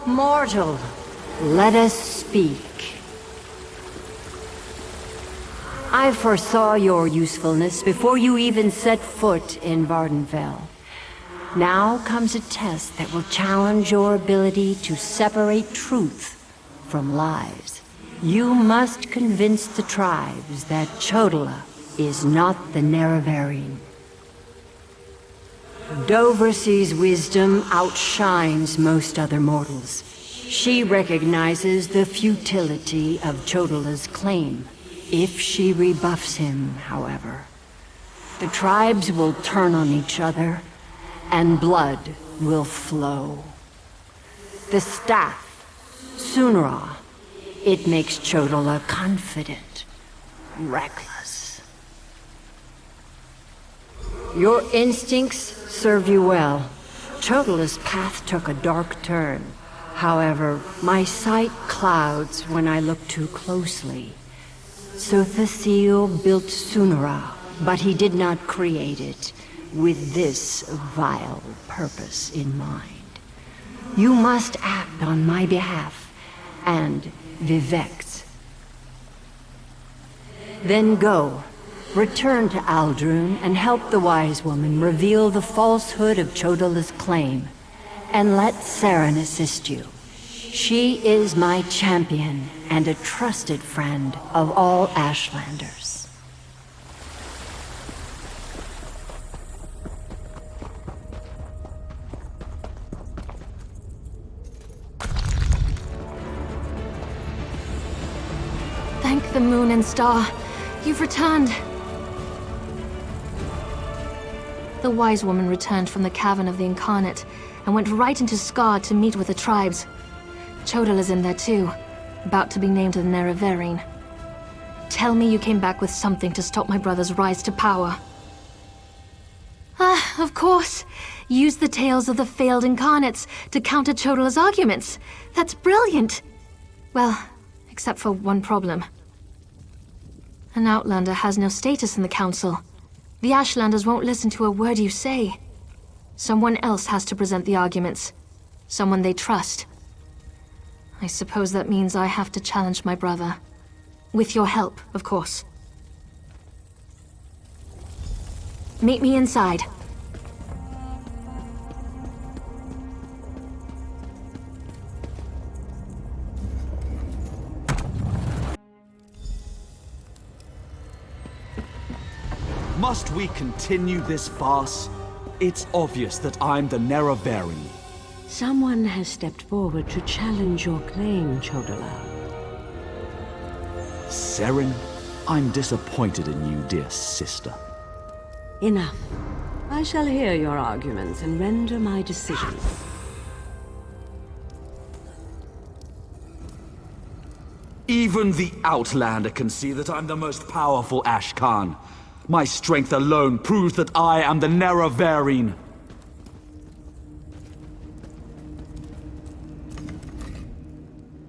Mortal, let us speak. I foresaw your usefulness before you even set foot in Vardenfell. Now comes a test that will challenge your ability to separate truth from lies. You must convince the tribes that Chodola is not the Nerevarine. Doversee's wisdom outshines most other mortals. She recognizes the futility of Chodola's claim. If she rebuffs him, however, the tribes will turn on each other, and blood will flow. The staff, Sunra, it makes Chodola confident, reckless. Your instincts serve you well. Chodola's path took a dark turn. However, my sight clouds when I look too closely. Sothasil built Sunra, but he did not create it with this vile purpose in mind. You must act on my behalf and Vivec's. Then go, return to Aldrun and help the wise woman reveal the falsehood of Chodola's claim, and let Saren assist you. She is my champion and a trusted friend of all Ashlanders. Thank the moon and star. You've returned. The wise woman returned from the cavern of the Incarnate and went right into Scar to meet with the tribes. Chodola's in there too, about to be named the Nerevarine. Tell me you came back with something to stop my brother's rise to power. Ah, of course. Use the tales of the failed Incarnates to counter Chodola's arguments. That's brilliant. Well, except for one problem. An Outlander has no status in the Council. The Ashlanders won't listen to a word you say. Someone else has to present the arguments. Someone they trust. I suppose that means I have to challenge my brother. With your help, of course. Meet me inside. Must we continue this farce? It's obvious that I'm the Nerevarine. Someone has stepped forward to challenge your claim, Chodola. Saren, I'm disappointed in you, dear sister. Enough. I shall hear your arguments and render my decision. Even the Outlander can see that I'm the most powerful Ashkan. My strength alone proves that I am the Nerevarine.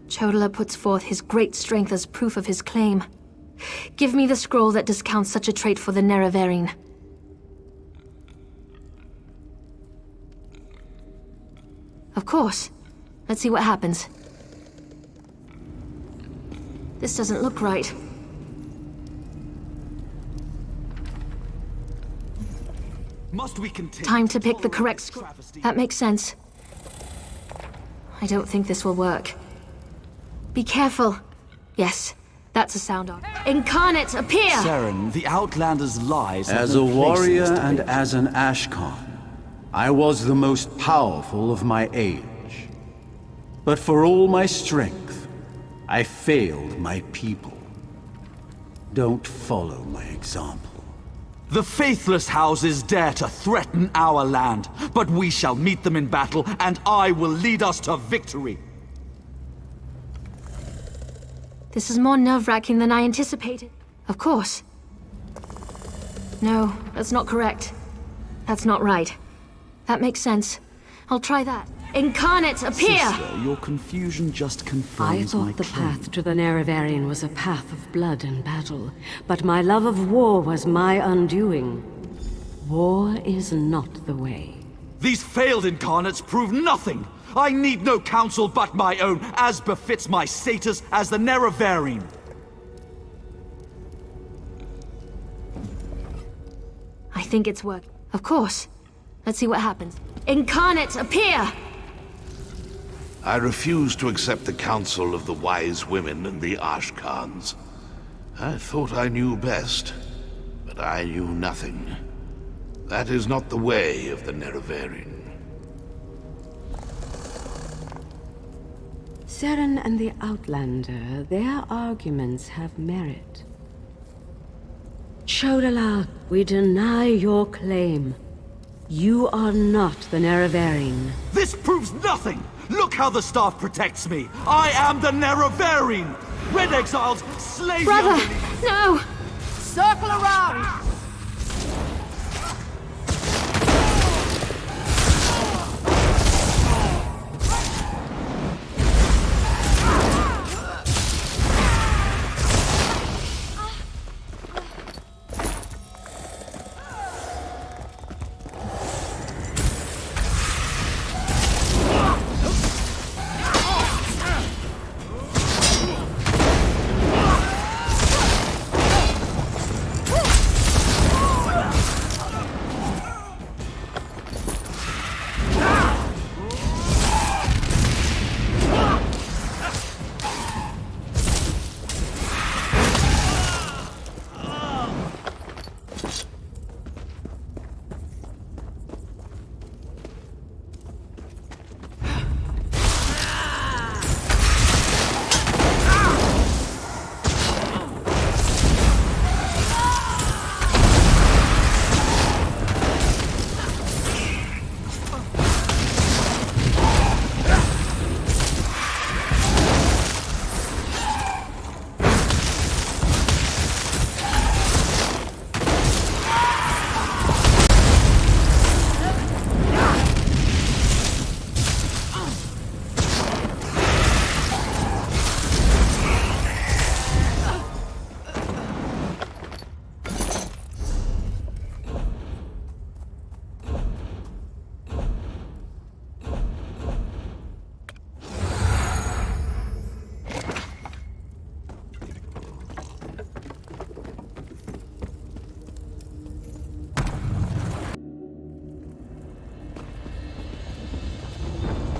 Chodola puts forth his great strength as proof of his claim. Give me the scroll that discounts such a trait for the Nerevarine. Of course. Let's see what happens. This doesn't look right. Must we continue? Time to pick the correct scroll. That makes sense. I don't think this will work. Be careful. Yes, that's a sound art. Incarnate, appear! Saren, the Outlander's lies have As no a place in warrior this and debate. as an Ashkan, I was the most powerful of my age. But for all my strength, I failed my people. Don't follow my example. The faithless houses dare to threaten our land, but we shall meet them in battle, and I will lead us to victory. This is more nerve-wracking than I anticipated. Of course. No, that's not correct. That's not right. That makes sense. I'll try that. Incarnate, appear! Sister, your confusion just I confirms my thought the claim. path to the Nerevarine was a path of blood and battle, but my love of war was my undoing. War is not the way. These failed incarnates prove nothing! I need no counsel but my own, as befits my status as the Nerevarine. I think it's working. Of course. Let's see what happens. Incarnates, appear! I refuse to accept the counsel of the wise women and the Ashkans. I thought I knew best, but I knew nothing. That is not the way of the Nerevarine. Seren and the Outlander, their arguments have merit. Chodala, we deny your claim. You are not the Nerevarine. This proves nothing! Look how the staff protects me! I am the Nerevarine! Red exiles, slay Brother! the unbelievers! No! Circle around!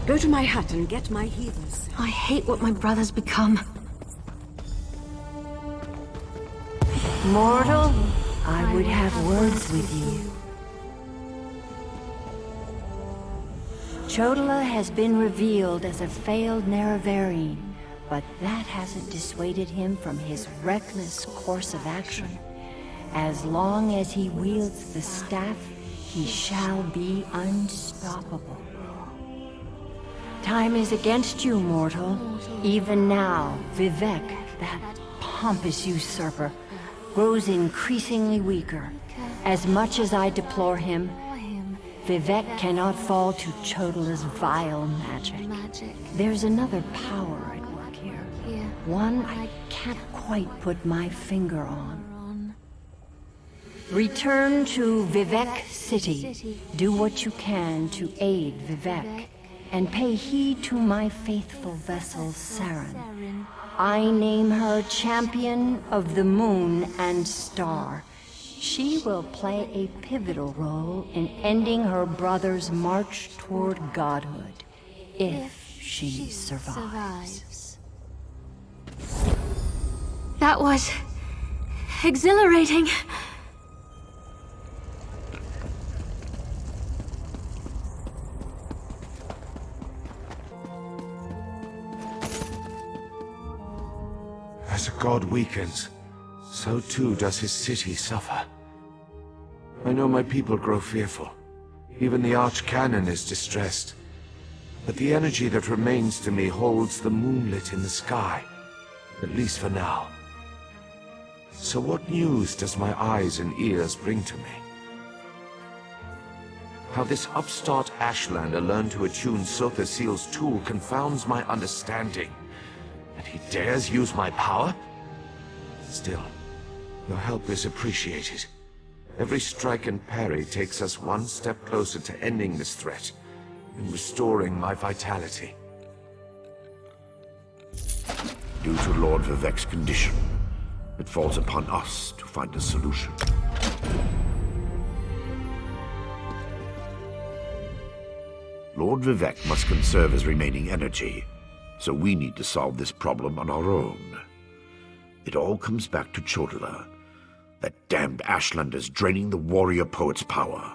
Go to my hut and get my healers. I hate what my brother's become. Mortal, I would have words with you. Chodala has been revealed as a failed Nerevarine, but that hasn't dissuaded him from his reckless course of action. As long as he wields the staff, he shall be unstoppable. Time is against you, mortal. Even now, Vivek, that pompous usurper, grows increasingly weaker. As much as I deplore him, Vivek cannot fall to Chodala's vile magic. There's another power at work here. One I can't quite put my finger on. Return to Vivek City. Do what you can to aid Vivek. And pay heed to my faithful vessel, Seren. I name her Champion of the Moon and Star. She will play a pivotal role in ending her brother's march toward godhood, if she survives. That was... exhilarating. As a god weakens, so too does his city suffer. I know my people grow fearful. Even the Archcanon is distressed. But the energy that remains to me holds the moonlit in the sky, at least for now. So what news does my eyes and ears bring to me? How this upstart Ashlander learned to attune Sotha Seal's tool confounds my understanding. And he dares use my power? Still, your help is appreciated. Every strike and parry takes us one step closer to ending this threat, in restoring my vitality. Due to Lord Vivek's condition, it falls upon us to find a solution. Lord Vivek must conserve his remaining energy, so we need to solve this problem on our own. It all comes back to Chodala. That damned Ashlander's draining the warrior poet's power.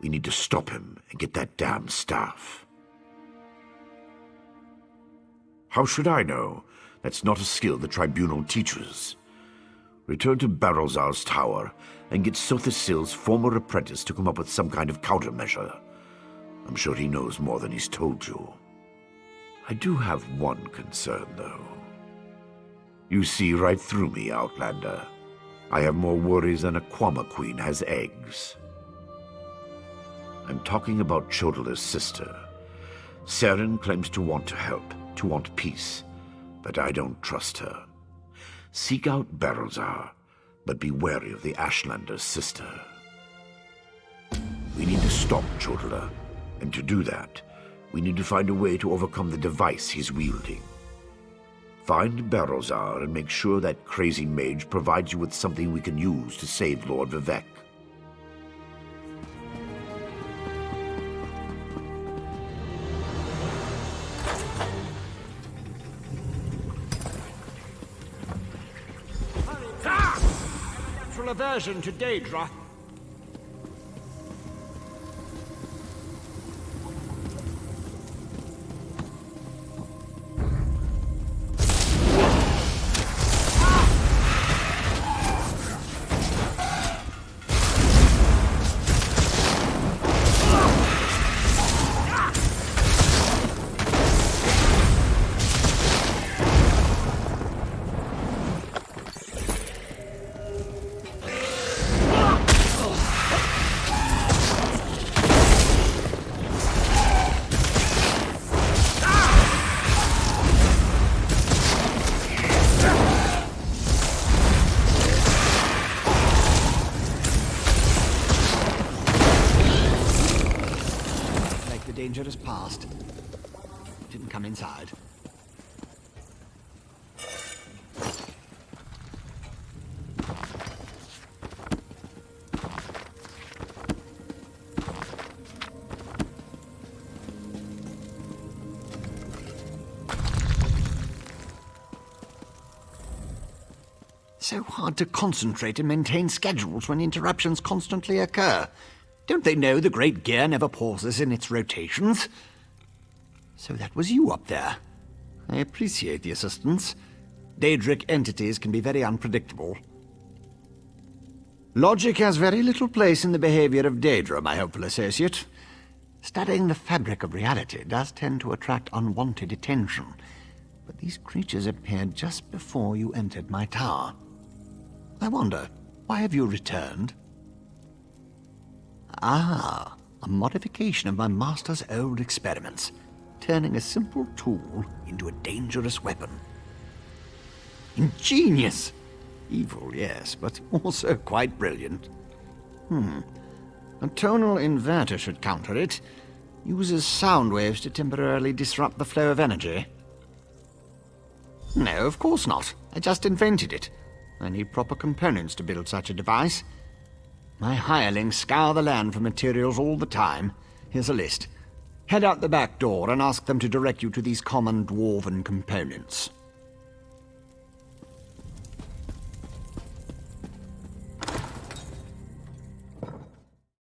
We need to stop him and get that damned staff. How should I know? That's not a skill the Tribunal teaches. Return to Barrelzar's tower and get Sothisil's former apprentice to come up with some kind of countermeasure. I'm sure he knows more than he's told you. I do have one concern, though. You see right through me, Outlander. I have more worries than a Kwama queen has eggs. I'm talking about Chodala's sister. Seren claims to want to help, to want peace, but I don't trust her. Seek out Barrelzar, but be wary of the Ashlander's sister. We need to stop Chodala, and to do that, we need to find a way to overcome the device he's wielding. Find Barrelzar and make sure that crazy mage provides you with something we can use to save Lord Vivek. Natural aversion to Daedra. Danger has passed. Didn't come inside. So hard to concentrate and maintain schedules when interruptions constantly occur. Don't they know the Great Gear never pauses in its rotations? So that was you up there. I appreciate the assistance. Daedric entities can be very unpredictable. Logic has very little place in the behavior of Daedra, my hopeful associate. Studying the fabric of reality does tend to attract unwanted attention, but these creatures appeared just before you entered my tower. I wonder, why have you returned? Ah, a modification of my master's old experiments, turning a simple tool into a dangerous weapon. Ingenious! Evil, yes, but also quite brilliant. A tonal inverter should counter it. Uses sound waves to temporarily disrupt the flow of energy. No, of course not. I just invented it. I need proper components to build such a device. My hirelings scour the land for materials all the time. Here's a list. Head out the back door and ask them to direct you to these common dwarven components.